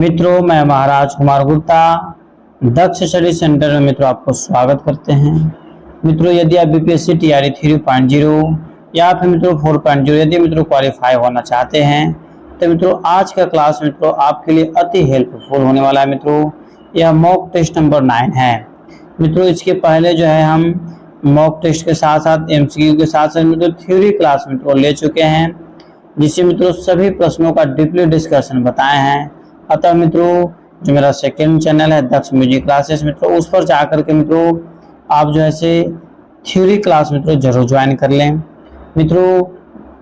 मित्रों, मैं महाराज कुमार गुप्ता दक्ष study centre में मित्रों आपको स्वागत करते हैं। मित्रों, यदि आप बीपीएससी टीआरई 3.0 या फिर मित्रों 4.0 यदि मित्रों क्वालिफाई होना चाहते हैं तो मित्रों आज का क्लास मित्रों आपके लिए अति हेल्पफुल होने वाला है। मित्रों, यह मॉक टेस्ट नंबर 9 है। मित्रों, इसके पहले जो है हम मॉक टेस्ट के साथ साथ एमसीक्यू के साथ साथ मित्रों थ्योरी क्लास मित्रों ले चुके हैं, जिससे मित्रों सभी प्रश्नों का डीपली डिस्कशन बताए हैं। अतः मित्रों, जो मेरा सेकंड चैनल है दक्ष म्यूजिक क्लासेस मित्रों, उस पर जाकर के मित्रों आप जो है थ्योरी क्लास मित्रों जरूर ज्वाइन कर लें। मित्रों,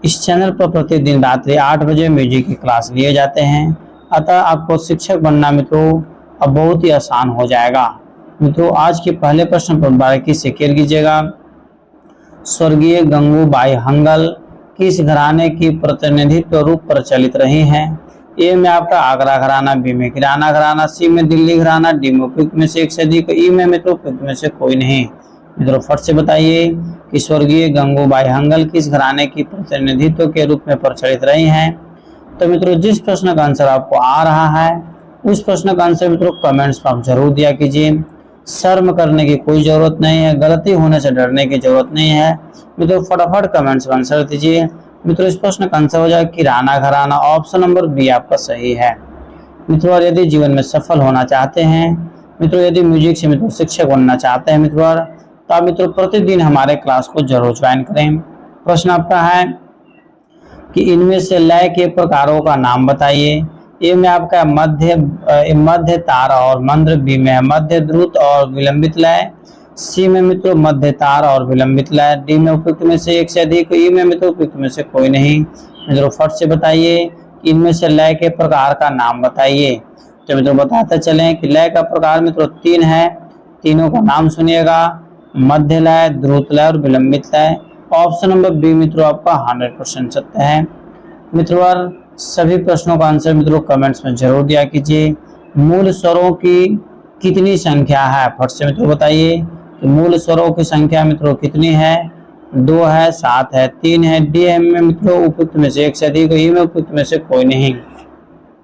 इस चैनल पर प्रतिदिन रात्रि 8 बजे म्यूजिक की क्लास लिए जाते हैं। अतः आपको शिक्षक बनना मित्रों अब बहुत ही आसान हो जाएगा। मित्रों, आज के पहले प्रश्न पर बारीकी से केयर कीजिएगा। स्वर्गीय गंगूबाई हंगल किस घराने की प्रतिनिधित्व रूप प्रचलित रही हैं? ए में आपका आगरा घराना, बी में किराना घराना, सी में दिल्ली घराना, डी में उपयुक्त में से एक से अधिक, ई में मित्रों उपयुक्त में से कोई नहीं। मित्रों, फट से बताइए कि स्वर्गीय गंगूबाई हंगल किस घराने की प्रतिनिधित्व के रूप में प्रचलित रही हैं? तो मित्रों, जिस प्रश्न का आंसर आपको आ रहा है उस प्रश्न का आंसर मित्रों कमेंट्स में आप जरूर दिया कीजिए। शर्म करने की कोई जरूरत नहीं है, गलती होने से डरने की जरूरत नहीं है। मित्रों, फटाफट कमेंट्स में आंसर दीजिए। मित्रों, इस प्रश्न का आंसर हो जाएगा किराना घराना। ऑप्शन नंबर बी आपका सही है। मित्रों, और यदि जीवन में सफल होना चाहते हैं मित्रों, यदि म्यूजिक से मित्रों शिक्षक बनना चाहते हैं मित्रों, तो आप मित्रों प्रतिदिन हमारे क्लास को जरूर ज्वाइन करें। प्रश्न आपका है कि इनमें से लय के प्रकारों का नाम बताइए। ए में आपका मध्य तार और मंद्र, बी में मध्य द्रुत और विलंबित लय, सी में मित्रों मध्य तार और विलंबित लय, डी में उपयुक्त में से एक से अधिक, ई में मित्रों उपयुक्त में से कोई नहीं। मित्रों, फट से बताइए कि इनमें से लय के प्रकार का नाम बताइए। तो मित्रों बताते चलें कि लय का प्रकार मित्रों 3 है। तीनों का नाम सुनिएगा, मध्य लय, द्रुत लय और विलंबित लय। ऑप्शन नंबर बी मित्रों आपका 100% सत्य है। मित्रों, सभी प्रश्नों का आंसर मित्रों कमेंट्स में जरूर दिया कीजिए। मूल स्वरों की कितनी संख्या है? फट से मित्रों बताइए कि मूल स्वरों की संख्या मित्रों कितनी है? 2 है, 7 है, 3 है, डी में मित्रों उपयुक्त में से एक से अधिक, ई में उपयुक्त में से कोई नहीं।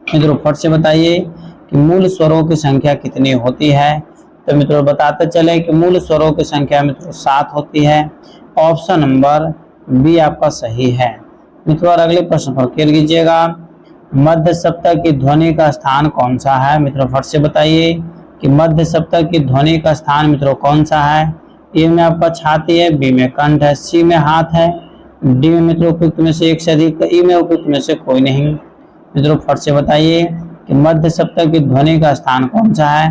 मित्रों, फट से बताइए कि मूल स्वरों की संख्या कितनी होती है? तो मित्रों बताते चले कि मूल स्वरों की संख्या मित्रों 7 होती है। ऑप्शन नंबर बी आपका सही है। मित्रों, अगले प्रश्न पर केयर कीजिएगा। मध्य सप्तक की ध्वनि का स्थान कौन सा है? मित्रों, फट से बताइए कि मध्य सप्तक की ध्वनि का स्थान मित्रों कौन सा है? ए में आपका छाती है, बी में कंठ है, सी में हाथ है, डी में मित्रों उपयुक्त में से एक से अधिक, ई में उपयुक्त में से कोई नहीं। मित्रों, फट से बताइए कि मध्य सप्तक की ध्वनि का स्थान कौन सा है?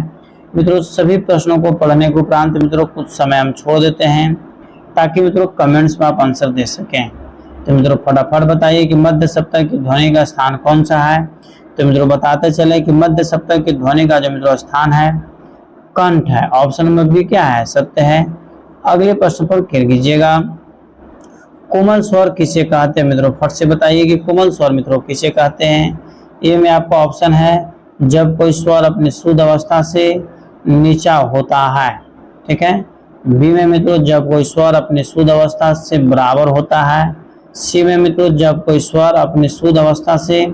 मित्रों, सभी प्रश्नों को पढ़ने के उपरांत मित्रों कुछ समय हम छोड़ देते हैं ताकि मित्रों कमेंट्स में आप आंसर दे सकें। तो मित्रों फटाफट बताइए कि मध्य सप्तक की ध्वनि का स्थान कौन सा है? तो मित्रों बताते चले कि मध्य सप्तक की ध्वनि का जो मित्रों स्थान है कंठ है। ऑप्शन नंबर बी क्या है? सत्य है। अगले प्रश्न पर केयर कीजिएगा। कोमल स्वर किसे कहते हैं? मित्रों, फट से बताइए कि कोमल स्वर मित्रों किसे कहते हैं? ए में आपका ऑप्शन है जब कोई स्वर अपनी शुद्ध अवस्था से नीचा होता है, ठीक है। बी में मित्रों जब कोई स्वर अपनी शुद्ध अवस्था से बराबर होता है, सी में मित्रों जब कोई स्वर अपनी शुद्ध अवस्था से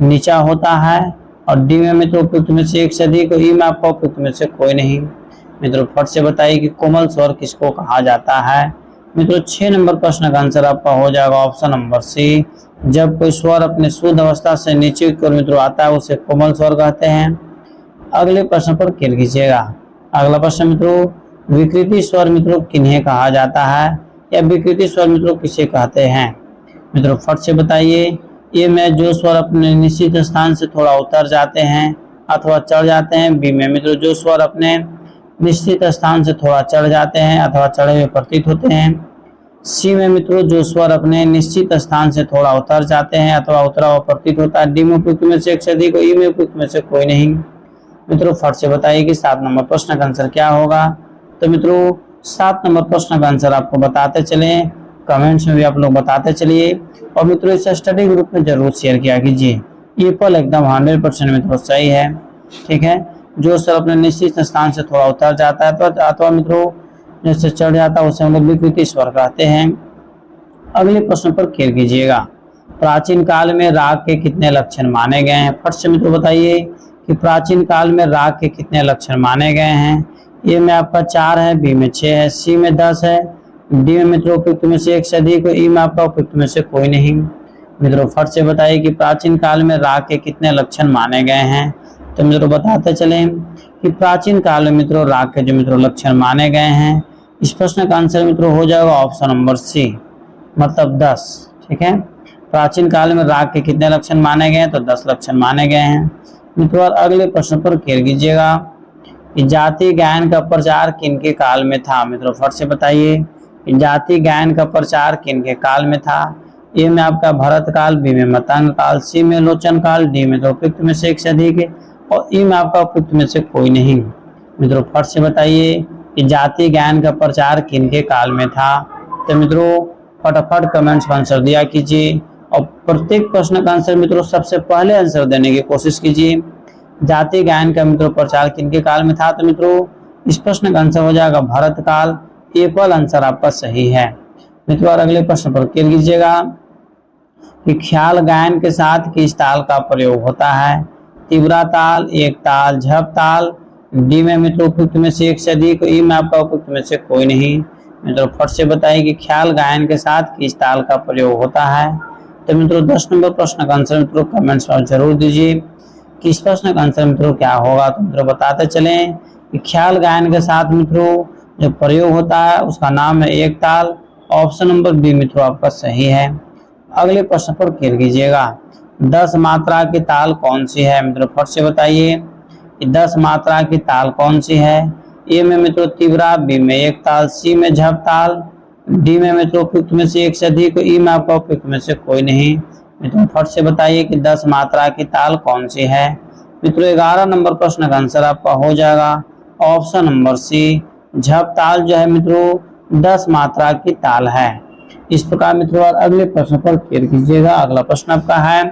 नीचा होता है, और डी में मित्रों उपयुक्त में से एक से अधिक, ई में आपका उपयुक्त में से कोई नहीं। मित्रों, फट से बताइए कि कोमल स्वर किसको कहा जाता है? मित्रों, 6 नंबर प्रश्न का आंसर आपका हो जाएगा ऑप्शन नंबर सी। जब कोई स्वर अपने शुद्ध अवस्था से नीचे की ओर मित्रों आता है उसे कोमल स्वर कहते हैं। अगले प्रश्न पर केयर कीजिएगा। अगला प्रश्न मित्रों, विकृति स्वर मित्रों किन्हें कहा जाता है, या विकृति स्वर मित्रों किसे कहते हैं? मित्रों, फट से बताइए। ये में जो स्वर अपने निश्चित स्थान से थोड़ा उतर जाते हैं अथवा चढ़ जाते हैं। बी में मित्रों जो स्वर अपने निश्चित स्थान से थोड़ा चढ़ जाते हैं अथवा चढ़े हुए प्रतीत होते हैं। सी में मित्रों जो स्वर अपने निश्चित स्थान से थोड़ा उतर जाते हैं अथवा उतरा हुआ प्रतीत होता है। डी में उपयुक्त में से एक से अधिक, ई में उपयुक्त में से कोई नहीं। मित्रों, फट से बताइए कि 7 नंबर प्रश्न का आंसर क्या होगा? तो मित्रों 7 नंबर प्रश्न का आंसर आपको बताते चले, कमेंट्स में भी आप लोग बताते चलिए, और मित्रों इस स्टडी ग्रुप में जरूर शेयर किया कीजिए। ये पल एकदम 100% मित्रों सही है, ठीक है। जो स्वर अपने निश्चित स्थान से थोड़ा उतर जाता है तो अथवा मित्रों जैसे चढ़ जाता है उसे हम लोग विकृति स्वर कहते हैं। अगले प्रश्न पर केयर कीजिएगा। प्राचीन काल में राग के कितने लक्षण माने गए हैं? फट से मित्रों बताइए कि प्राचीन काल में राग के कितने लक्षण माने गए हैं। ए में आपका 4 है, बी में 6 है, सी में 10 है, डी में मित्रों उपयुक्त में से एक से अधिक, ई में आपका उपयुक्त में से कोई नहीं। मित्रों फट से बताइए कि प्राचीन काल में राग के कितने लक्षण माने गए हैं। तो मित्रों बताते चले कि प्राचीन काल में मित्रों राग के जो मित्रों लक्षण माने गए हैं, इस प्रश्न का आंसर मित्रों हो जाएगा ऑप्शन नंबर सी, मतलब 10। ठीक है, प्राचीन काल में राग के कितने लक्षण माने गए हैं, तो 10 लक्षण माने गए हैं। मित्रों अगले प्रश्न पर केयर कीजिएगा कि जाति गायन का प्रचार किनके काल में था। मित्रों फट से बताइए कि जाति गायन का प्रचार किनके काल में था। ए में आपका भरत काल, बी में मतंग काल, सी में लोचन काल, डी में तो उपयुक्त में से एक से अधिक और ई में आपका उपयुक्त में से कोई नहीं। मित्रों फट से बताइए कि जाति गायन का प्रचार किनके काल में था। तो मित्रों फटाफट कमेंट्स में आंसर दिया कीजिए और प्रत्येक प्रश्न का आंसर मित्रों सबसे पहले आंसर देने की कोशिश कीजिए। जाति गायन का मित्रों प्रचार किनके काल में था। तो मित्रों इस प्रश्न का आंसर हो जाएगा भरत काल। एपल आंसर आपका सही है। मित्रों अगले प्रश्न पर क्लियर कीजिएगा कि ख्याल गायन के साथ किस ताल का प्रयोग होता है। तीव्रा ताल, एक ताल, झप ताल, डी में मित्रों उपयुक्त में से एक से अधिक, ई में आपका उपयुक्त में से कोई नहीं। मित्रों फट से बताइए कि ख्याल गायन के साथ किस ताल का प्रयोग होता है। तो मित्रों 10 नंबर प्रश्न का आंसर मित्रों कमेंट्स में जरूर दीजिए कि इस प्रश्न का आंसर मित्रों क्या होगा। तो मित्रों बताते चलें कि ख्याल गायन के साथ मित्रों जो प्रयोग होता है उसका नाम है एक ताल। ऑप्शन नंबर बी मित्रों आपका सही है। अगले प्रश्न पर क्लियर कीजिएगा 10 मात्रा की ताल कौन सी है। मित्रों फट से बताइए कि 10 मात्रा की ताल कौन सी है। ए में मित्रों तीव्रा, बी में एक ताल, सी में झप ताल, डी में मित्रों उपयुक्त में से एक से अधिक, ई में आपका उपयुक्त में से कोई नहीं। मित्रों फट से बताइए कि 10 मात्रा की ताल कौन सी है। मित्रों 11 नंबर प्रश्न का आंसर आपका हो जाएगा ऑप्शन नंबर सी, झप ताल जो है मित्रों 10 मात्रा की ताल है। इस प्रकार मित्रों अगले प्रश्न पर क्लियर कीजिएगा। अगला प्रश्न आपका है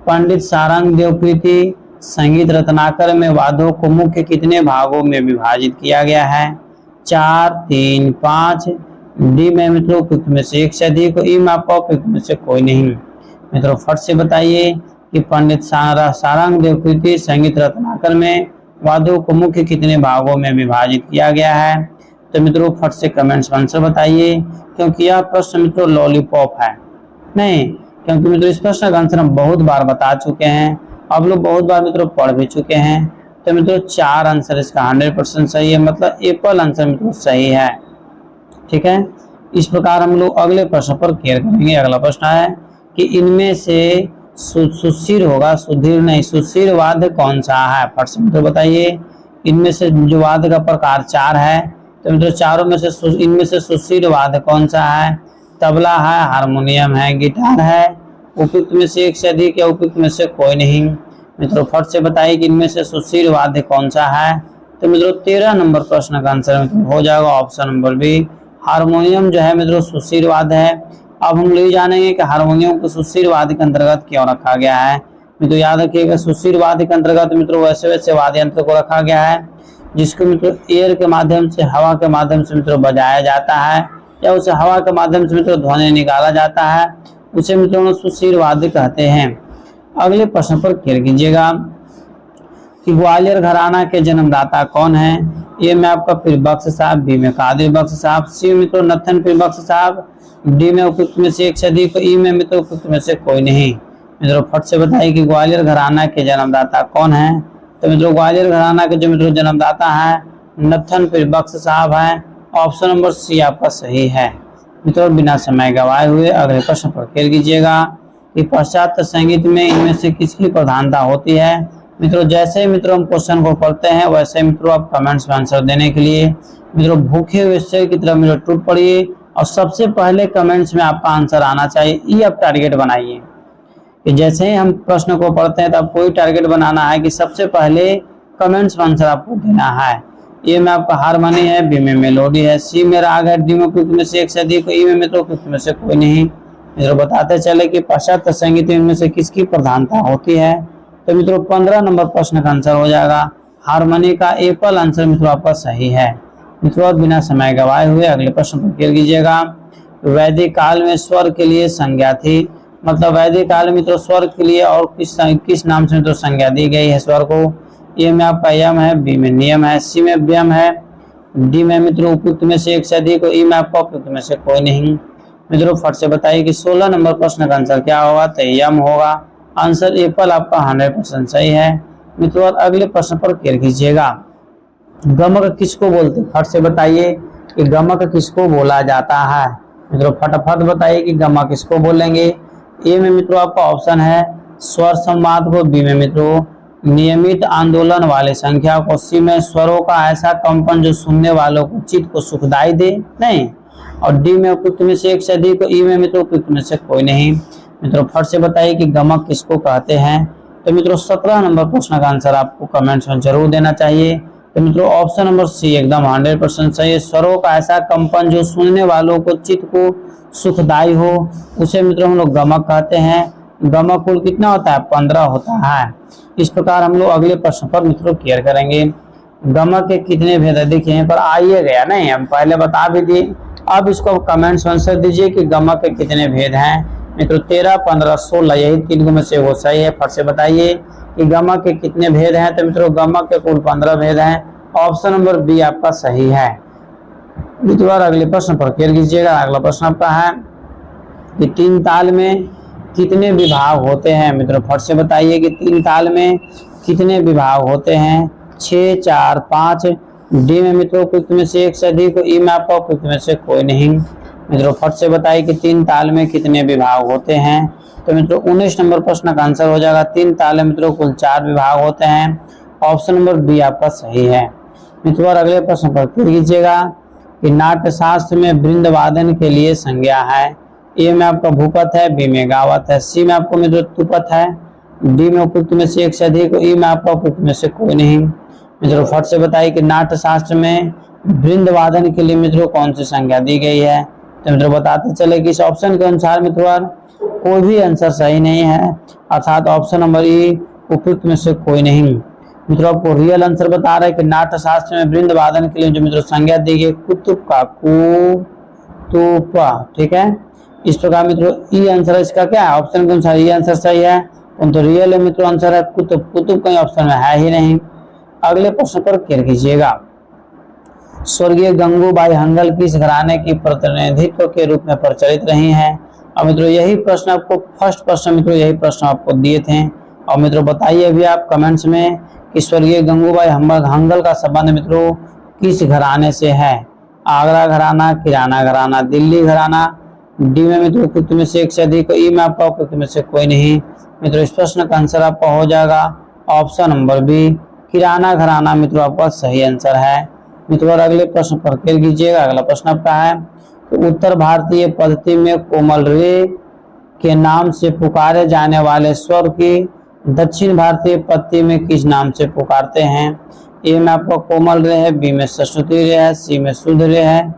पंडित सारंग देवकृति संगीत रत्नाकर में वाद्यों को मुख्य कितने भागों में विभाजित किया गया है। 4, 3, 5, डी में मित्रों उपयुक्त में से एक से अधिक, ई में आपका उपयुक्त में से कोई नहीं। मित्रों फट से बताइए कि पंडित सारंग देवकृति संगीत रत्नाकर में वाद्यों को मुख्य कितने भागों में विभाजित किया गया है। तो मित्रों फट से कमेंट्स में आंसर बताइए, क्योंकि यह प्रश्न मित्रों लॉलीपॉप है नहीं, क्योंकि मित्रों इस प्रश्न का आंसर हम बहुत बार बता चुके हैं, आप लोग बहुत बार मित्रों पढ़ भी चुके हैं। तो मित्रों 4 आंसर इसका 100% सही है, मतलब एप्पल आंसर मित्रों सही है। ठीक है, इस प्रकार हम लोग अगले प्रश्न पर क्लियर करेंगे। अगला प्रश्न है कि इनमें से सुशिर होगा, सुधीर नहीं, सुशिर वाद्य कौन सा है। फट से मित्रों बताइए इनमें से जो वाद्य का प्रकार 4 है। तो मित्रों चारों में से इनमें से सुशिर वाद्य कौन सा है। तबला है, हारमोनियम है, गिटार है, उपयुक्त में से एक से अधिक या उपयुक्त में से कोई नहीं। मित्रों फट से बताइए कि इनमें से सुशील वाद्य कौन सा है। तो मित्रों 13 नंबर प्रश्न का आंसर मित्रों हो जाएगा ऑप्शन नंबर बी, हारमोनियम जो है मित्रों सुशील वाद्य है। अब हम लोग जानेंगे कि हारमोनियम को सुशील वाद्य के अंतर्गत क्यों रखा गया है। मित्रों याद रखिएगा सुशील वाद्य के अंतर्गत मित्रों वैसे वाद्य यंत्र को रखा गया है जिसको मित्रों एयर के माध्यम से, हवा के माध्यम से मित्रों बजाया जाता है या उसे हवा के माध्यम से मित्रों ध्वनि निकाला जाता है, उसे मित्रों सुशील वाद्य कहते हैं। अगले प्रश्न पर क्लियर कीजिएगा कि ग्वालियर घराना के जन्मदाता कौन है। ए में आपका पीर बख्श साहब, बी में कादिर बख्श साहब, सी मित्रों नथन पीर बख्श साहब, डी में उपयुक्त में से एक से अधिक, ई में मित्रों उपयुक्त में से कोई नहीं। मित्रों फट से बताइए कि ग्वालियर घराना के जन्मदाता कौन है। तो मित्रों ग्वालियर घराना के जो मित्रों जन्मदाता है नथन पीर बख्श साहब है। ऑप्शन नंबर सी आपका सही है। मित्रों बिना समय गवाए हुए अगले प्रश्न पर क्लियर कीजिएगा कि पाश्चात्य संगीत में इनमें से किसकी प्रधानता होती है। मित्रों जैसे मित्रों हम क्वेश्चन को पढ़ते हैं वैसे मित्रों आप कमेंट्स में आंसर देने के लिए मित्रों भूखे हुए शेर की तरह मित्रों टूट पड़िए और सबसे पहले कमेंट्स में आपका आंसर आना चाहिए। ये आप टारगेट बनाइए कि जैसे ही हम प्रश्न को पढ़ते हैं तो आपको कोई टारगेट बनाना है कि सबसे पहले कमेंट्स में आंसर आपको देना है। ए में आपका हारमोनी है, बी में मेलोडी है, सी में राग है, डी में उपयुक्त में से एक से अधिक, ई में मित्रों उपयुक्त में से कोई नहीं। मित्रों बताते चले कि पाश्चात्य संगीत में से किसकी प्रधानता होती है। तो मित्रों 15 नंबर प्रश्न का आंसर हो जाएगा हारमोनी का एप्पल आंसर मित्रों आपका सही है। मित्रों बिना समय गवाए हुए अगले प्रश्न पर क्लियर कीजिएगा। वैदिक काल में स्वर के लिए संज्ञा थी। मतलब वैदिक काल में मित्रों स्वर के लिए और किस नाम से मित्रों संज्ञा दी गई है स्वर को? ए में आपका यम है, बी में नियम है, सी में व्यम है, डी में मित्रों उपयुक्त में से एक से अधिक, ई में आपका उपयुक्त में से कोई नहीं। मित्रों फट से बताइए कि 16 नंबर प्रश्न का आंसर क्या होगा? तो यम होगा। आंसर एप्पल आपका 100% सही है। मित्रों अगले प्रश्न पर क्लियर कीजिएगा। गमक किसको बोलते हैं? फट से बताइए कि गमक किसको बोला जाता है? मित्रों फटाफट बताइए कि गमक किसको बोलेंगे? ए में मित्रों आपका ऑप्शन है स्वर संवाद को, बी में मित्रों नियमित आंदोलन वाले संख्या को, सी में स्वरों का ऐसा कंपन जो सुनने वालों को चित्त को सुखदाई दे नहीं, और डी में उपयुक्त में से एक से अधिक, ई में मित्रों उपयुक्त में से कोई नहीं। मित्रों फट से बताइए कि गमक किसको कहते हैं? तो मित्रों 17 नंबर प्रश्न का आंसर आपको कमेंट्स में जरूर देना चाहिए। तो मित्रों ऑप्शन नंबर सी एकदम 100% सही है। स्वरों का ऐसा कंपन जो सुनने वालों को चित्त को सुखदायी हो, उसे मित्रों हम लोग गमक कहते हैं। गमक कुल कितना होता है? 15 होता है। इस प्रकार हम लोग अगले प्रश्न पर मित्रों क्लियर करेंगे। गमक के कितने भेद है? देखिए यहाँ पर आइए गया नहीं, हम पहले बता भी दिए। अब इसको कमेंट्स में आंसर दीजिए कि गमक के कितने भेद हैं। मित्रों 13, 15, 16 यही तीन में से वो सही है। फट से बताइए कि गमक के कितने भेद हैं? तो मित्रों गमक के कुल 15 भेद हैं। ऑप्शन नंबर बी आपका सही है। मित्रों अगले प्रश्न पर क्लियर कीजिएगा। अगला प्रश्न आपका है कि 3 ताल में कितने विभाग होते हैं? मित्रों फट से बताइए कि 3 ताल में कितने विभाग होते हैं? 6, 4, 5। डी में मित्रों उपयुक्त में से एक से अधिक, ई में आपका उपयुक्त में से कोई नहीं। मित्रों फट से बताइए कि 3 ताल में कितने विभाग होते हैं? तो मित्रों 19 नंबर प्रश्न का आंसर हो जाएगा 3 ताल में मित्रों कुल 4 विभाग होते हैं। ऑप्शन नंबर बी आपका सही है। मित्रों अगले प्रश्न पर क्लियर कीजिएगा कि नाट्य शास्त्र में वृंद वादन के लिए संज्ञा है। ए में आपका भूपथ है, बी में गावत है, सी में आपको मित्रों तुपथ है, डी में उपयुक्त में से एक से अधिक, ई में आपका उपयुक्त में से कोई नहीं। मित्रों फट से बताइए कि नाट्य शास्त्र में वृंद वादन के लिए मित्रों कौन सी संज्ञा दी गई है? तो मित्रों बताते चले कि इस ऑप्शन के अनुसार मित्रों कोई भी आंसर सही नहीं है, अर्थात ऑप्शन नंबर ई उपयुक्त में से कोई नहीं। मित्रों आपको रियल आंसर बता रहे हैं कि नाट्य शास्त्र में वृंद वादन के लिए जो मित्रों संज्ञा दी गई कुतुब का, कुतुपा, ठीक है। इस प्रकार मित्रों ई आंसर इसका क्या है? ऑप्शन के अनुसार ई आंसर सही है। तो रियल है मित्रों आंसर है कुतुब। कुतुब कहीं ऑप्शन में है ही नहीं। अगले प्रश्न पर क्लियर कीजिएगा। स्वर्गीय गंगूबाई हंगल किस घराने की प्रतिनिधित्व के रूप में प्रचलित रही हैं? और मित्रों यही प्रश्न आपको फर्स्ट प्रश्न मित्रों यही प्रश्न आपको दिए थे। और मित्रों बताइए अभी आप कमेंट्स में कि स्वर्गीय गंगूबाई हंगल का संबंध मित्रों किस घराने से है? आगरा घराना, किराना घराना, दिल्ली घराना। डी में मित्रों उपयुक्त में से एक से अधिक, ई में आपका उपयुक्त में से कोई नहीं। मित्रों इस प्रश्न का आंसर आपका हो जाएगा ऑप्शन नंबर बी, किराना घराना मित्रों आपका सही आंसर है। मित्रों अगले प्रश्न पर क्लियर कीजिएगा। अगला प्रश्न आपका है तो उत्तर भारतीय पद्धति में कोमल रे के नाम से पुकारे जाने वाले स्वर की दक्षिण भारतीय पद्धति में किस नाम से पुकारते हैं? ए में आपका कोमल रे है, बी में सरस्वती रे है, सी में शुद्ध रे है,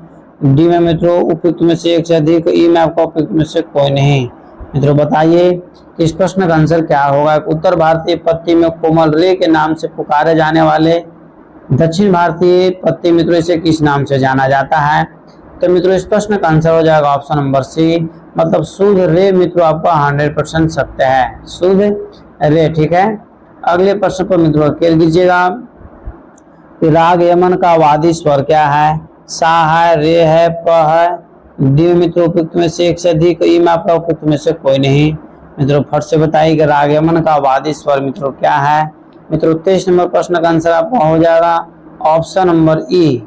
डी में मित्रों उपयुक्त में से एक से अधिक, ई में आपका उपयुक्त में से कोई नहीं। मित्रों बताइए कि इस प्रश्न का आंसर क्या होगा? उत्तर भारतीय पद्धति में कोमल रे के नाम से पुकारे जाने वाले दक्षिण भारतीय पद्धति मित्रों इसे किस नाम से जाना जाता है? तो मित्रों इस प्रश्न का आंसर हो जाएगा ऑप्शन नंबर सी, मतलब शुद्ध रे मित्रों आपका 100% सत्य है, शुद्ध रे, ठीक है। अगले प्रश्न पर मित्रों क्लियर कीजिएगा कि राग यमन का वादी स्वर क्या है? सा है, रे है, प है, डी मित्रों उपयुक्त में से एक से अधिक, ई में आपका उपयुक्त में से कोई नहीं। मित्रों फट से बताइए कि राग यमन का वादी स्वर मित्रों क्या है? मित्रों 23 नंबर प्रश्न का आंसर आपका हो जाएगा ऑप्शन नंबर ई,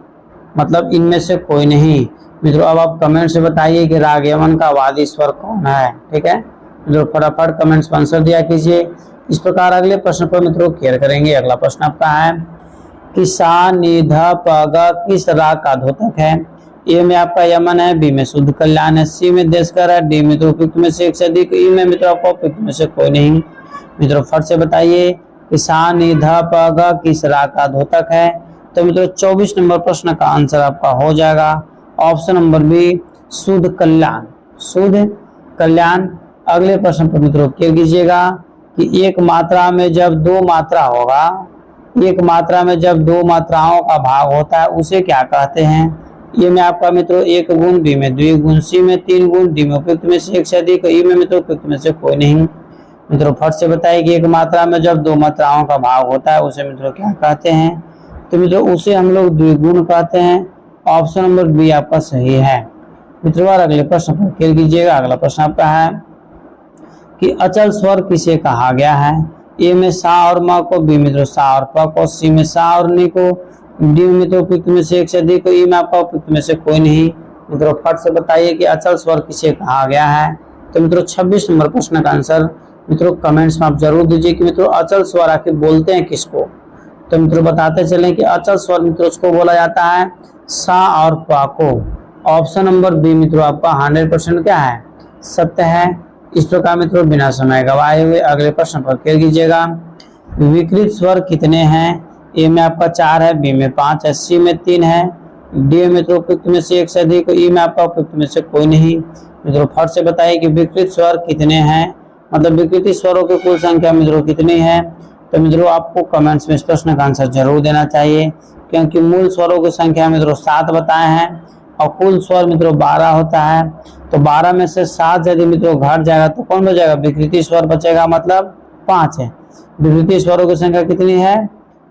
मतलब इनमें से कोई नहीं। मित्रों अब आप कमेंट से बताइए कि राग यमन का वादी स्वर कौन है, ठीक है। मित्रों फटाफट कमेंट्स में आंसर दिया कीजिए। इस प्रकार अगले प्रश्न पर मित्रों क्लियर करेंगे। अगला प्रश्न आपका है कि सा नि ध प ग किस राग का द्योतक है? ए में आपका यमन है, बी में शुद्ध कल्याण है, सी में देशकर है, डी मित्रों उपयुक्त में से एक से अधिक, ई में मित्रों आपको उपयुक्त में से कोई नहीं। मित्रों फट से बताइए कि सा नि ध प ग किस राग का द्योतक है? तो मित्रों 24 नंबर प्रश्न का आंसर आपका हो जाएगा ऑप्शन नंबर बी, शुद्ध कल्याण, शुद्ध कल्याण। अगले प्रश्न पर मित्रों क्लियर कीजिएगा कि एक मात्रा में जब दो मात्रा होगा, एक मात्रा में जब दो मात्राओं का भाग होता है उसे क्या कहते हैं? ए में आपका मित्रों 1 गुण, बी में 2 गुण, सी में 3 गुण, डी में उपयुक्त में से एक से अधिक, ई में मित्रों उपयुक्त में से कोई नहीं। मित्रों फट से बताइए कि एक मात्रा में जब दो मात्राओं का भाग होता है उसे मित्रों क्या कहते हैं? तो मित्रों उसे हम लोग द्विगुण कहते हैं। ऑप्शन नंबर बी आपका सही है। मित्रों अगले प्रश्न पर खेल कीजिएगा। अगला प्रश्न आपका है कि अचल स्वर किसे कहा गया है? ए में सा और म को, बी मित्रों सा और प को, सी में सा और नी को, डी में मित्रों उपयुक्त में से एक से अधिक, ई में आपका उपयुक्त में से कोई नहीं। मित्रों फट से बताइए कि अचल स्वर किसे कहा गया है? तो मित्रों 26 नंबर प्रश्न का आंसर मित्रों कमेंट्स में आप जरूर दीजिए कि मित्रों अचल स्वर आखिर बोलते हैं किसको। तो मित्रों बताते चले कि अचल स्वर मित्रों उसको बोला जाता है सा और प को। ऑप्शन नंबर बी मित्रों आपका 100% क्या है? सत्य है। इस प्रकार मित्रों बिना समय गवाए हुए अगले प्रश्न पर खेल कीजिएगा। विकृत स्वर कितने हैं? ए में आपका 4 है, बी में 5 है, सी में 3 है, डी में मित्रों उपयुक्त में से एक से अधिक, ई में आपका उपयुक्त में से कोई नहीं। मित्रों फट से बताइए कि विकृत स्वर कितने हैं, मतलब विकृति स्वरों की कुल संख्या मित्रों कितनी है? तो मित्रों आपको कमेंट्स में इस प्रश्न का आंसर जरूर देना चाहिए, क्योंकि मूल स्वरों की संख्या मित्रों 7 बताए हैं और कुल स्वर मित्रों 12 होता है। तो 12 में से 7 यदि मित्रों घट जाएगा तो कौन बचेगा? विकृति स्वर बचेगा, मतलब 5 है। विकृति स्वरों की संख्या कितनी है?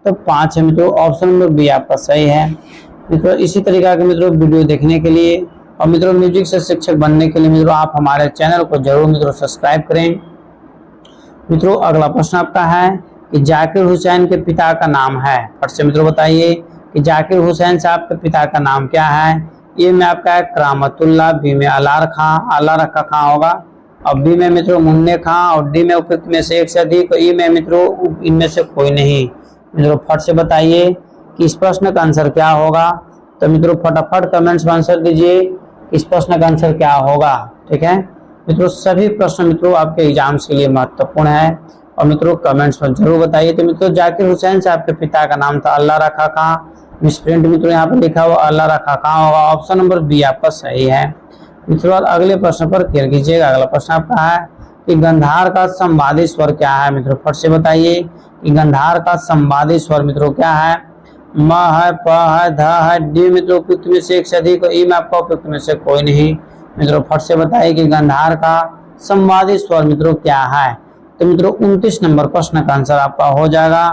तो 5 है। मित्रों ऑप्शन नंबर बी आपका सही है। मित्रों इसी तरीका के मित्रों वीडियो देखने के लिए और मित्रों म्यूजिक से शिक्षक बनने के लिए मित्रों आप हमारे चैनल को जरूर मित्रों सब्सक्राइब करें। मित्रों अगला प्रश्न आपका है कि जाकिर हुसैन के पिता का नाम है। फट से मित्रों बताइए कि जाकिर हुसैन साहब के पिता का नाम क्या है? ए में आपका है करामतुल्लाह, बी में अलार खां, अल्लाह रखा खां होगा, और बी में मित्रों मुन्ने खां, और डी में उपयुक्त में से एक से अधिक, ई में मित्रों इनमें से कोई नहीं। मित्रों फट से बताइए कि इस प्रश्न का आंसर क्या होगा। तो मित्रों फटाफट कमेंट्स में आंसर दीजिए इस प्रश्न का आंसर क्या होगा। ठीक है मित्रों, सभी प्रश्न मित्रों आपके एग्जाम्स के लिए महत्वपूर्ण है और मित्रों कमेंट्स में जरूर बताइए। तो मित्रों जाकिर हुसैन साहब के पिता का नाम था अल्लाह रखा खां। मिसप्रिंट मित्रों यहाँ पर लिखा हुआ अल्लाह रखा खां होगा। ऑप्शन नंबर बी आपका सही है। मित्रों अगले प्रश्न पर खेल कीजिएगा। अगला प्रश्न आपका है कि गंधार का संवादी स्वर क्या है? मित्रों फट से बताइए कि गंधार का संवादी स्वर मित्रों क्या है? म है, प है, ध है, डी मित्रों उपयुक्त में से एक से अधिक, ई में आपका उपयुक्त में से कोई नहीं। मित्रों फट से बताइए कि गंधार का संवादी स्वर मित्रों क्या है? तो मित्रों 29 नंबर प्रश्न का आंसर आपका हो जाएगा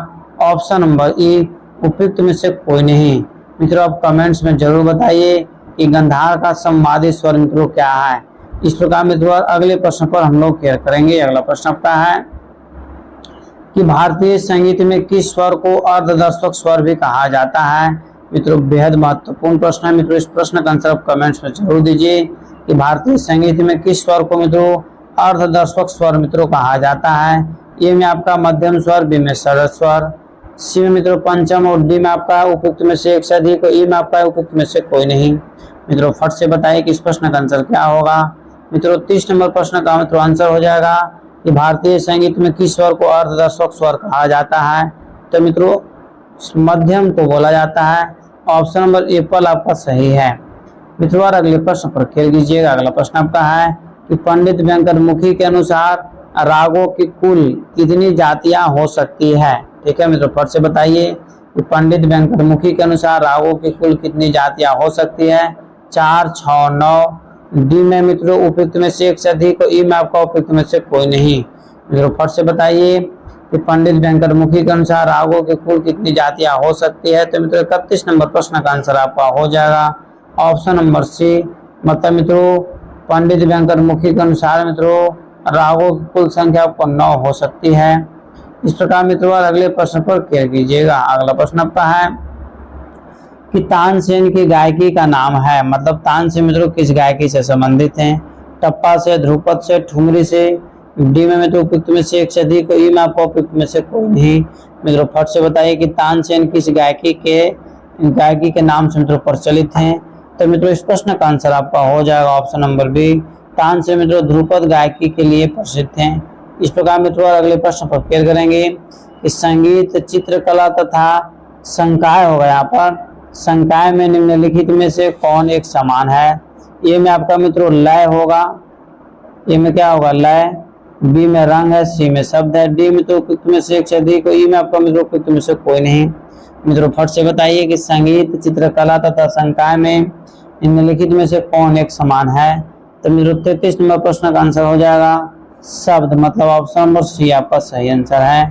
ऑप्शन नंबर ई, उपयुक्त में से कोई नहीं। मित्रों आप कमेंट्स में जरूर बताइए कि गंधार का संवादी स्वर मित्रों क्या है। इस प्रकार मित्रों अगले प्रश्न पर हम लोग क्लियर करेंगे। अगला प्रश्न आपका है कि भारतीय संगीत में किस स्वर को अर्धदर्शक स्वर भी कहा जाता है? मित्रों बेहद महत्वपूर्ण प्रश्न है। मित्रों इस प्रश्न का आंसर आप कमेंट्स में जरूर दीजिए कि भारतीय संगीत में किस स्वर को मित्रों अर्धदर्शक स्वर मित्रों कहा जाता है। ए में आपका मध्यम स्वर, बी में सरल स्वर, सी में मित्रों पंचम, और डी में आपका उपयुक्त में से एक से अधिक, ई में आपका उपयुक्त में से कोई नहीं। मित्रों फट से बताइए कि इस प्रश्न का आंसर क्या होगा। मित्रों 30 नंबर प्रश्न का मित्रों आंसर हो जाएगा कि भारतीय संगीत में किस स्वर को अर्धदर्शक स्वर कहा जाता है। तो मित्रों मध्यम को बोला जाता है। ऑप्शन नंबर एप्पल आपका सही है। मित्रों अगले प्रश्न पर खेल कीजिएगा। अगला प्रश्न आपका है कि पंडित व्यंकटमुखी के अनुसार रागों की कुल कितनी जातियां हो सकती है? ठीक है मित्रों फट से बताइए कि पंडित व्यंकटमुखी के अनुसार रागों की कुल कितनी जातियां हो सकती है? 4, 6, 9, डी में मित्रों उपयुक्त में से एक से अधिक, ई में आपका उपयुक्त में से कोई नहीं। मित्रों फट से बताइए कि पंडित व्यंकटमुखी के अनुसार रागों की कुल कितनी जातियां हो सकती है। तो मित्रों 31 नंबर प्रश्न का आंसर आपका हो जाएगा ऑप्शन नंबर सी, मतलब मित्रों पंडित व्यंकटमुखी के अनुसार मित्रों रागों की कुल संख्या आपको 9 हो सकती है। इस प्रकार मित्रों अगले प्रश्न पर क्लियर कीजिएगा। अगला प्रश्न आपका है कि तानसेन की गायकी का नाम है, मतलब तानसेन मित्रों किस गायकी से संबंधित हैं? टप्पा से, ध्रुपद से, ठुमरी से, डी में मित्रों उपयुक्त में से एक से अधिक, ई में आपको उपयुक्त में से कोई नहीं। मित्रों फट से बताइए कि तानसेन किस गायकी के नाम से मित्रों प्रचलित हैं। तो मित्रों इस प्रश्न का आंसर आपका हो जाएगा ऑप्शन नंबर बी, तानसेन मित्रों ध्रुपद गायकी के लिए प्रसिद्ध हैं। इस प्रकार मित्रों अगले प्रश्न पर क्लियर करेंगे कि संगीत, चित्रकला तथा संकाय होगा। यहाँ पर संकाय में निम्नलिखित में से कौन एक समान है? ए में आपका मित्रों लय होगा, ए में क्या होगा लय, बी में रंग है, सी में शब्द है, डी में तो उपयुक्त में से एक से अधिक, ई में आपका मित्रों उपयुक्त में से कोई नहीं। मित्रों फट से बताइए कि संगीत, चित्रकला तथा संकाय में निम्नलिखित में से कौन एक समान है? तो मित्रों 33 नंबर प्रश्न का आंसर हो जाएगा शब्द, मतलब ऑप्शन नंबर सी आपका सही आंसर है।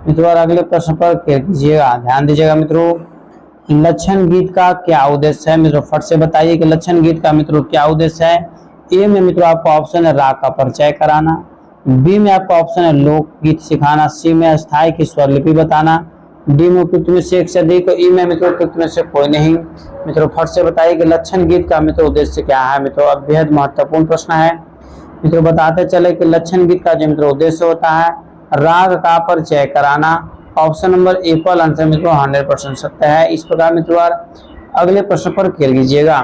मित्रों और अगले प्रश्न पर क्लिक कीजिएगा, ध्यान दीजिएगा मित्रों। लक्षण गीत का क्या उद्देश्य है? मित्रों फट से बताइए कि लक्षण गीत का मित्रों क्या उद्देश्य है? ए में मित्रों आपका ऑप्शन है राग का परिचय कराना, बी में आपका ऑप्शन है लोकगीत सिखाना, सी में अस्थाई की स्वरलिपि बताना, डी में उपयुक्त में से एक से अधिक, ई में मित्रों उपयुक्त में से कोई नहीं। मित्रों फट से बताइए कि लक्षण गीत का मित्रों उद्देश्य क्या है? मित्रों अब बेहद महत्वपूर्ण प्रश्न है। मित्रों बताते चले कि लक्षण गीत का जो मित्रों उद्देश्य होता है राग का परिचय कराना। ऑप्शन नंबर ए पर आंसर मित्रों 100% सत्य है। इस प्रकार मित्रों अगले प्रश्न पर क्लियर कीजिएगा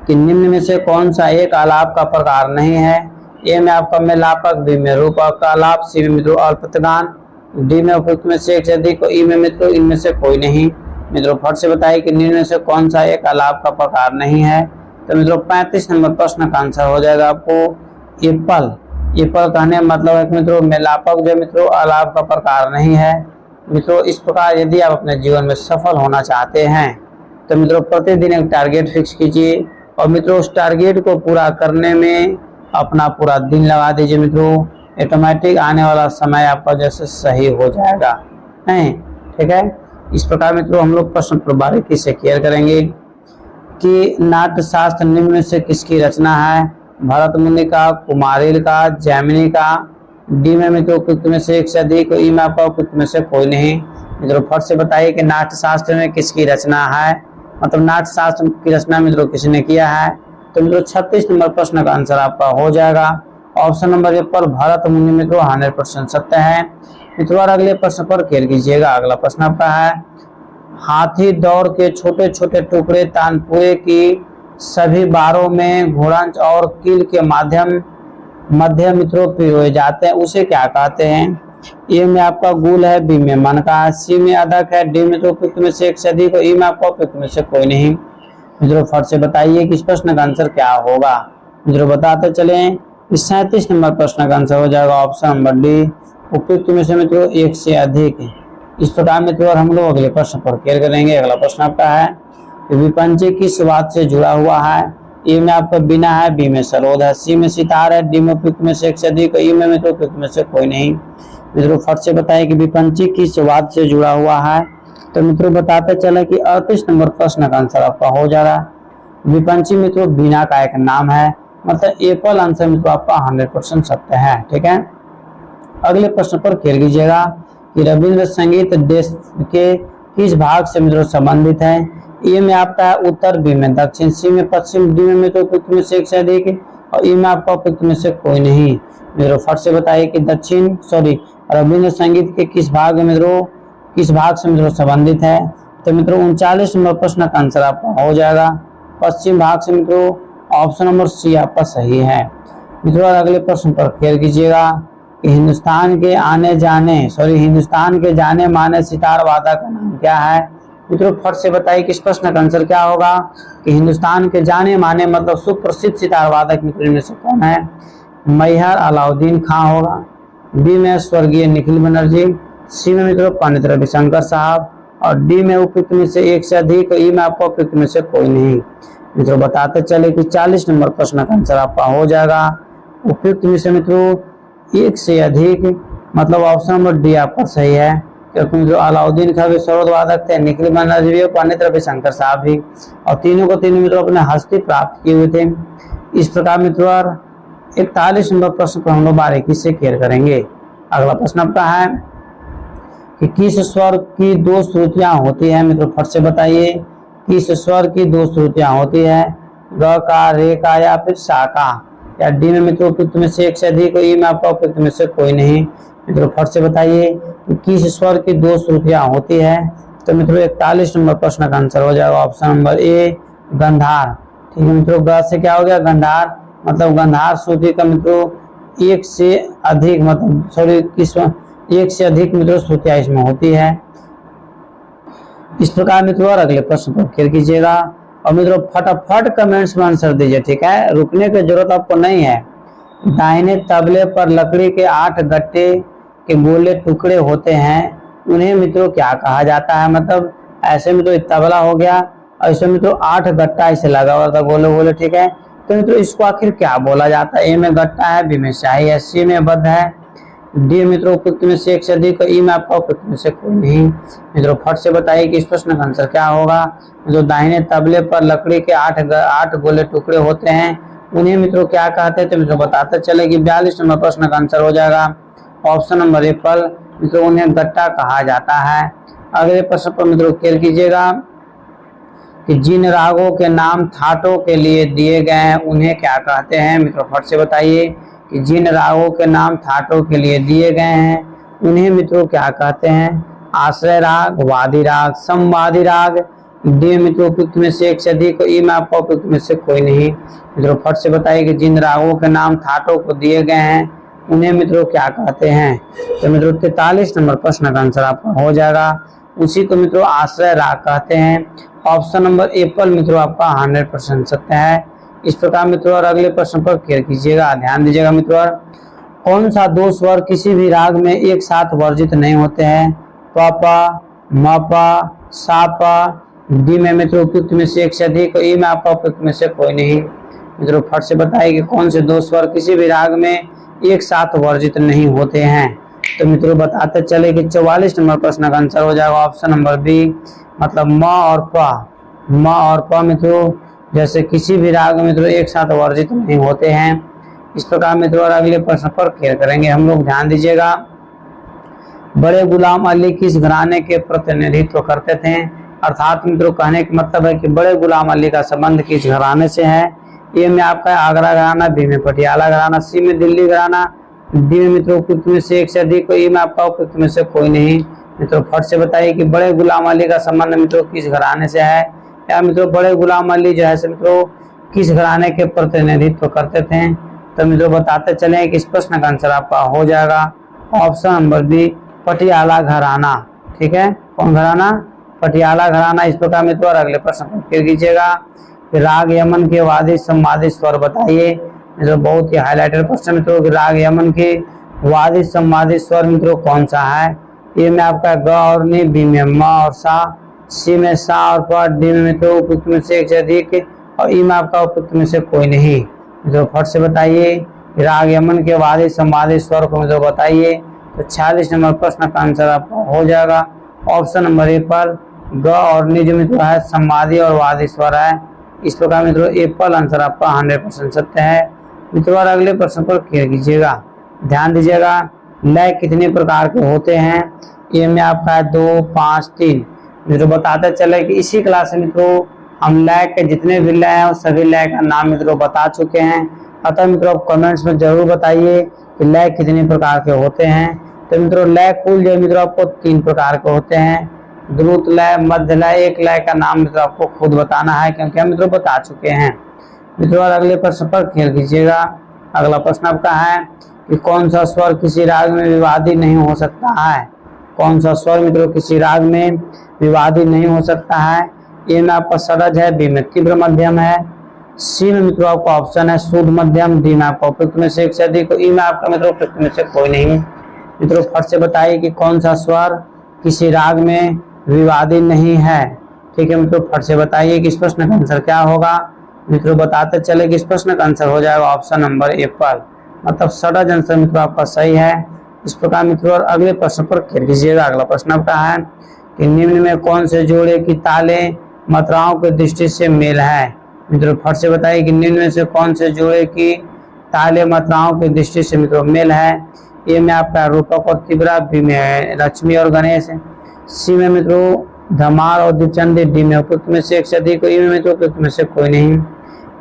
कि निम्न में से कौन सा एक आलाप का प्रकार नहीं है? ए में आपका मेलापक, बी में रूपक का आलाप, सी में मित्रों अल्पतगान, डी में उपयुक्त में से एक से अधिक, ई में मित्रों इनमें से कोई नहीं। मित्रों फट से बताइए कि निम्न में से कौन सा एक आलाप का प्रकार नहीं है? तो मित्रों 35 नंबर प्रश्न का आंसर हो जाएगा आपको एप्पल। एप्पल कहने का मतलब है कि मित्रों मेलापक जो मित्रों आलाप का प्रकार नहीं है। मित्रों इस प्रकार यदि आप अपने जीवन में सफल होना चाहते हैं तो मित्रों प्रतिदिन एक टारगेट फिक्स कीजिए और मित्रों उस टारगेट को पूरा करने में अपना पूरा दिन लगा दीजिए। मित्रों ऑटोमेटिक आने वाला समय आपका जैसे सही हो जाएगा, नहीं? ठीक है। इस प्रकार मित्रों हम लोग प्रश्न पर बारीकी से क्लियर करेंगे कि नाट्य शास्त्र निम्न में से किसकी रचना है? भरत मुनि का, कुमारिल का, जैमिनी का, डी में मित्रों उपयुक्त में से एक से अधिक, ई में आपका उपयुक्त में से कोई नहीं। मित्रों फट से बताइए कि नाट्य शास्त्र में किसकी रचना है? मतलब नाट्य शास्त्र की रचना मित्रों किसने किया है? तो मित्रों 36 नंबर प्रश्न का आंसर आपका हो जाएगा ऑप्शन नंबर ए पर भरत मुनि। मित्रों 100% सत्य है। मित्रों अगले प्रश्न पर क्लियर कीजिएगा। अगला प्रश्न आपका है हाथी दौड़ के छोटे छोटे टुकड़े तानपुरे की सभी बारों में घोड़ांच और कील के मध्य मित्रों पिरोए जाते हैं, उसे क्या कहते हैं? ए में आपका गुल है, बी में मन का है, सी में अदक है, डी में तो उपयुक्त में से एक से अधिक, ई में आपका उपयुक्त में से कोई नहीं। मित्रों फट से बताइए कि इस प्रश्न का आंसर क्या होगा? मित्रों बताते चले 37 नंबर प्रश्न का आंसर हो जाएगा ऑप्शन नंबर डी, उपयुक्त में से मित्रों एक से अधिक। इस प्रकार मित्रों हम लोग अगले प्रश्न पर क्लियर करेंगे। अगला प्रश्न आपका है कि विपंची किस वाद्य से जुड़ा हुआ है? ए में आपका बीना है, बी में सरोद है, सी में सितार है, डी में उपयुक्त में से एक से अधिक, ई में मित्रों उपयुक्त में से कोई नहीं। मित्रों फट से बताइए कि विपंची किस वाद्य से जुड़ा हुआ है? तो मित्रों बताते चले कि 38 नंबर प्रश्न का आंसर आपका हो जाएगा विपंची मित्रों बीना का एक नाम है। मतलब एप्पल आंसर मित्रों आपका 100% सत्य है। ठीक है। अगले प्रश्न पर क्लियर कीजिएगा कि रविंद्र संगीत देश के किस भाग से मित्रों संबंधित है? ए में आपका है उत्तर, बी में दक्षिण, सी में पश्चिम, डी में मित्रों उपयुक्त में से एक से अधिक और ई में आपका उपयुक्त में से कोई नहीं। मित्रों फट से बताइए कि रविंद्र संगीत के किस भाग से मित्रों संबंधित है? तो मित्रों 39 नंबर प्रश्न का आंसर आपका हो जाएगा पश्चिम भाग से। मित्रों ऑप्शन नंबर सी आपका सही है। मित्रों अगले प्रश्न पर क्लियर कीजिएगा कि हिंदुस्तान के जाने माने सितार वादक का नाम क्या है? मित्रों फट से बताइए कि इस प्रश्न का आंसर क्या होगा कि हिंदुस्तान के जाने माने मतलब सुप्रसिद्ध सितार वादक मित्रों में से कौन है? मैहर अलाउद्दीन खां होगा, बी में स्वर्गीय निखिल बनर्जी, सी में मित्रों पंडित रविशंकर साहब और डी में उपयुक्त में से एक से अधिक, ई में आपको उपयुक्त में से कोई नहीं। मित्रों बताते चले कि 40 नंबर प्रश्न का आंसर आपका हो जाएगा उपयुक्त में से मित्रों एक से अधिक, मतलब ऑप्शन नंबर डी आपका सही है। क्योंकि मित्रों अलाउद्दीन खां भी सरोद वादक थे, निखिल बनर्जी भी और पंडित रविशंकर साहब भी, और तीनों मित्रों अपने हस्ती प्राप्त किए हुए थे। इस प्रकार मित्रों 41 नंबर प्रश्न पर हम लोग बारीकी से क्लियर करेंगे। अगला प्रश्न आपका है कि किस स्वर की दो श्रुतियां होती है? मित्रों फट से बताइए किस स्वर की दो श्रुतियां होती है? ग का, रे का या फिर सा का, या डी में मित्रों उपयुक्त में से एक से अधिक, ई में आपका उपयुक्त में से कोई नहीं। मित्रों फट से बताइए कि किस स्वर की दो श्रुतियां होती है? तो मित्रों 41 नंबर प्रश्न का आंसर हो जाएगा ऑप्शन नंबर ए गंधार। ठीक है मित्रों, ग से क्या हो गया गंधार, मतलब गंधार श्रुति का मित्रों एक से अधिक एक से अधिक मित्रों श्रुतियां इसमें होती है। इस प्रकार मित्रों अगले प्रश्न पर क्लियर कीजिएगा और मित्रों फटाफट कमेंट्स में आंसर दीजिए। ठीक है, रुकने की जरूरत आपको नहीं है। दाहिने तबले पर लकड़ी के 8 गट्टे के गोले टुकड़े होते हैं, उन्हें मित्रों क्या कहा जाता है? मतलब ऐसे मित्रों तबला हो गया और इसमें मित्रों 8 गट्टा इसे लगा हुआ था गोले गोले, ठीक है। तो मित्रों इसको आखिर क्या बोला जाता है? ए में गट्टा है, बी में स्याही है, सी में बद्ध है, डी मित्रों उपयुक्त में से एक से अधिक, ई में आपका उपयुक्त में से कोई नहीं। मित्रों फट से बताइए कि इस प्रश्न का आंसर क्या होगा। मित्रों दाहिने तबले पर लकड़ी के 8 गोले टुकड़े होते हैं, उन्हें मित्रों क्या कहते हैं? तो मित्रों बताते चले कि 42 नंबर प्रश्न का आंसर हो जाएगा ऑप्शन नंबर एप्पल। मित्रों उन्हें गट्टा कहा जाता है। अगले प्रश्न पर मित्रों खेल कीजिएगा कि जिन रागों के नाम थाटों के लिए दिए गए हैं उन्हें क्या कहते हैं? मित्रों फट से बताइए कि जिन रागों के नाम थाटों के लिए दिए गए हैं उन्हें मित्रों क्या कहते हैं? आश्रय राग, वादी राग, समवादी राग, डी मित्रों उपयुक्त में से एक से अधिक, ई में आपका उपयुक्त में से कोई नहीं। मित्रों फट से बताइए कि जिन रागों के नाम थाटों को दिए गए हैं उन्हें मित्रों क्या कहते हैं? तो मित्रों 43 नंबर प्रश्न का आंसर आपका हो जाएगा, उसी को मित्रों आश्रय राग कहते हैं। ऑप्शन नंबर एप्पल मित्रों आपका 100% सत्य है। इस प्रकार मित्रों और अगले प्रश्न पर केयर कीजिएगा, ध्यान दीजिएगा मित्रों। कौन सा दो स्वर किसी भी राग में एक साथ वर्जित नहीं होते हैं? पापा, मापा, सापा, डी में मित्रों उपयुक्त में से एक से अधिक, ई में आपका उपयुक्त में से कोई नहीं। मित्रों फट से बताइए कि कौन से दो स्वर किसी भी राग में एक साथ वर्जित नहीं होते हैं? तो मित्रों बताते चले कि 44 नंबर प्रश्न का आंसर हो जाएगा ऑप्शन नंबर बी, मतलब म और प। म और प मित्रों जैसे किसी भी राग में मित्रों एक साथ वर्जित नहीं होते हैं। इस प्रकार मित्रों और अगले प्रश्न पर खेल करेंगे हम लोग, ध्यान दीजिएगा। बड़े गुलाम अली किस घराने के प्रतिनिधित्व करते थे? अर्थात मित्रों कहने का मतलब है कि बड़े गुलाम अली का संबंध किस घराने से है? ए में आपका आगरा घराना, बी में पटियाला घराना, सी में दिल्ली घराना, डी में मित्रों उपयुक्त में से एक से अधिक, ई में आपका उपयुक्त में से कोई नहीं। मित्रों फट से बताइए कि बड़े गुलाम अली का संबंध मित्रों किस घराने से है, या मित्रों बड़े गुलाम अली जो है मित्रों किस घराने के प्रतिनिधित्व करते थे? तो मित्रों बताते चले कि इस प्रश्न का आंसर आपका हो जाएगा ऑप्शन नंबर बी, पटियाला घराना, ठीक है। कौन घराना? पटियाला घराना। इस प्रकार मित्रों और अगले प्रश्न पर फिर कीजिएगा, राग यमन के वादी संवादी स्वर बताइए। मित्रों बहुत ही हाईलाइटेड प्रश्न मित्रों, राग यमन के वादी संवादी स्वर मित्रों कौन सा है? ए में आपका ग और नि, बी में म और सा, सी में सा और प, डी में मित्रों उपयुक्त में से एक से अधिक, और ई में आपका उपयुक्त में से कोई नहीं। मित्रों फट से बताइए राग यमन के वादी संवादी स्वर को मित्रों बताइए। तो 46 नंबर प्रश्न का आंसर आपका हो जाएगा ऑप्शन नंबर ए पर ग और नि जो मित्रों है संवादी और वादी स्वर है। इस प्रकार मित्रों एप्पल आंसर आपका 100% सत्य है। मित्रों और अगले प्रश्न पर क्लियर कीजिएगा, ध्यान दीजिएगा। लय कितने प्रकार के होते हैं? ए में आपका है 2, 5, 3। मित्रों बताते चले कि इसी क्लास में मित्रों हम लय के जितने भी लय हैं सभी लय का नाम मित्रों बता चुके हैं। अतः मित्रों आप कमेंट्स में जरूर बताइए कि लय कितने प्रकार के होते हैं। तो मित्रों लय कुल जो मित्रों आपको 3 प्रकार के होते हैं, द्रुत लय, मध्य लय, एक लय का नाम मित्रों आपको खुद बताना है क्योंकि हम मित्रों बता चुके हैं। मित्रों और अगले प्रश्न पर खेल कीजिएगा। अगला प्रश्न आपका है कि कौन सा स्वर किसी राग में विवादी नहीं हो सकता है? कौन सा स्वर मित्रों किसी राग में विवादी नहीं हो सकता है? ए में आपका सरज है, बी में तीव्र मध्यम है, सी में मित्रों आपका ऑप्शन है शुद्ध मध्यम, डी में आपका उपयुक्त में से एक से अधिक, ई में आपका मित्रों उपयुक्त में से कोई नहीं। मित्रों फट से बताइए कि कौन सा स्वर किसी राग में विवादी नहीं है। ठीक है मित्रों फट से बताइए कि इस प्रश्न का आंसर क्या होगा। मित्रों बताते चले कि इस प्रश्न का आंसर हो जाएगा ऑप्शन नंबर एप्पल, मतलब सरज आंसर मित्रों आपका सही है। इस प्रकार मित्रों और अगले प्रश्न पर खेल लीजिएगा। अगला प्रश्न आपका है कि निम्न में कौन से जोड़े की ताले मात्राओं की दृष्टि से मेल है? मित्रों फट से बताइए कि निम्न में से कौन से जोड़े की ताले मात्राओं की दृष्टि से मित्रों मेल है? ए में आपका रूपक और तीव्रा, बी में लक्ष्मी और गणेश, सी में मित्रों धमार और द्विचंदी, डी में उपयुक्त में से एक से अधिक, ई में मित्रों उपयुक्त में से कोई नहीं।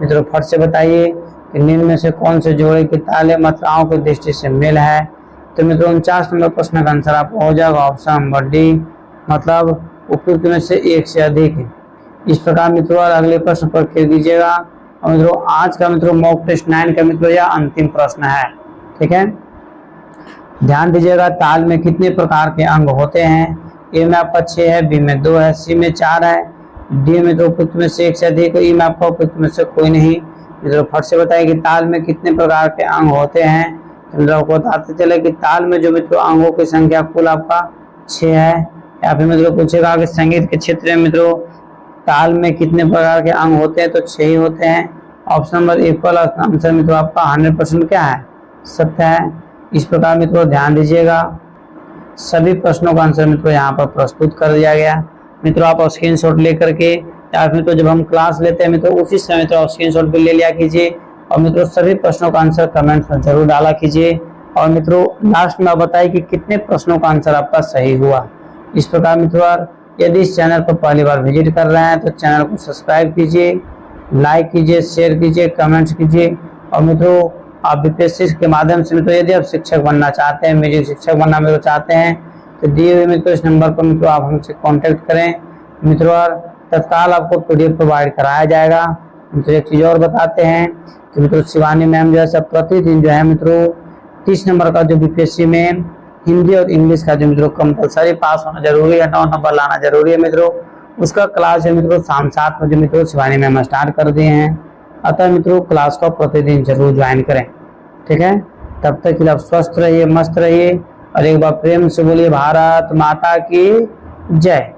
मित्रों फट से बताइए कि निम्न में से कौन से जोड़े की ताले मात्राओं की दृष्टि से मेल है? तो मित्रों 49 नंबर प्रश्न का आंसर आपको हो जाएगा ऑप्शन नंबर डी, मतलब उपयुक्त में से एक से अधिक। इस प्रकार मित्रों और अगले प्रश्न पर खेल दीजिएगा। और मित्रों आज का मित्रों मॉक टेस्ट 9 का मित्रों यह अंतिम प्रश्न है। ठीक है, ध्यान दीजिएगा। ताल में कितने प्रकार के अंग होते हैं? ए में आपका 6 है, बी में 2 है, सी में 4 है, डी में तो उपयुक्त में से एक से अधिक, ई में आपका उपयुक्त में से कोई नहीं। मित्रों फट से बताइए कि ताल में कितने प्रकार के अंग होते हैं। मित्रों को बताते चले कि ताल में जो मित्रों अंगों की संख्या कुल आपका 6 है। या फिर मित्रों पूछेगा कि संगीत के क्षेत्र में मित्रों ताल में कितने प्रकार के अंग होते हैं? तो 6 ही होते हैं। ऑप्शन नंबर ए वाला आंसर मित्रों आपका 100% क्या है? सत्य है। इस प्रकार मित्रों ध्यान दीजिएगा, सभी प्रश्नों का आंसर मित्रों यहाँ पर प्रस्तुत कर दिया गया। मित्रों आप स्क्रीनशॉट लेकर के, या मित्रों जब हम क्लास लेते हैं मित्रों उसी समय मित्रों आप स्क्रीनशॉट भी ले लिया कीजिए, और मित्रों सभी प्रश्नों का आंसर कमेंट में जरूर डाला कीजिए। और मित्रों लास्ट में आप बताइए कि कितने प्रश्नों का आंसर आपका सही हुआ। इस प्रकार मित्रों यदि इस चैनल पर पहली बार विजिट कर रहे हैं तो चैनल को सब्सक्राइब कीजिए, लाइक कीजिए, शेयर कीजिए, कमेंट्स कीजिए। और मित्रों आप बीपीएससी के माध्यम से मित्रों यदि आप शिक्षक बनना चाहते हैं, म्यूजिक शिक्षक बनना मित्रों चाहते हैं, तो दिए हुए मित्रों इस नंबर पर मित्रों आप हमसे कांटेक्ट करें मित्रों, तत्काल आपको पीडीएफ प्रोवाइड कराया जाएगा। मित्रों एक चीज और बताते हैं कि मित्रों शिवानी मैम जो है सब प्रतिदिन जो है मित्रों 30 नंबर का जो बीपीएससी में हिंदी और इंग्लिश का जो मित्रों कंपलसरी पास होना जरूरी है, 9 नंबर लाना जरूरी है मित्रों, उसका क्लास है मित्रों शाम 7 बजे मित्रों शिवानी मैम स्टार्ट कर दिए हैं। अतः मित्रों क्लास को प्रतिदिन जरूर ज्वाइन करें, ठीक है। तब तक के लिए आप स्वस्थ रहिए, मस्त रहिए, और एक बार प्रेम से बोलिए भारत माता की जय।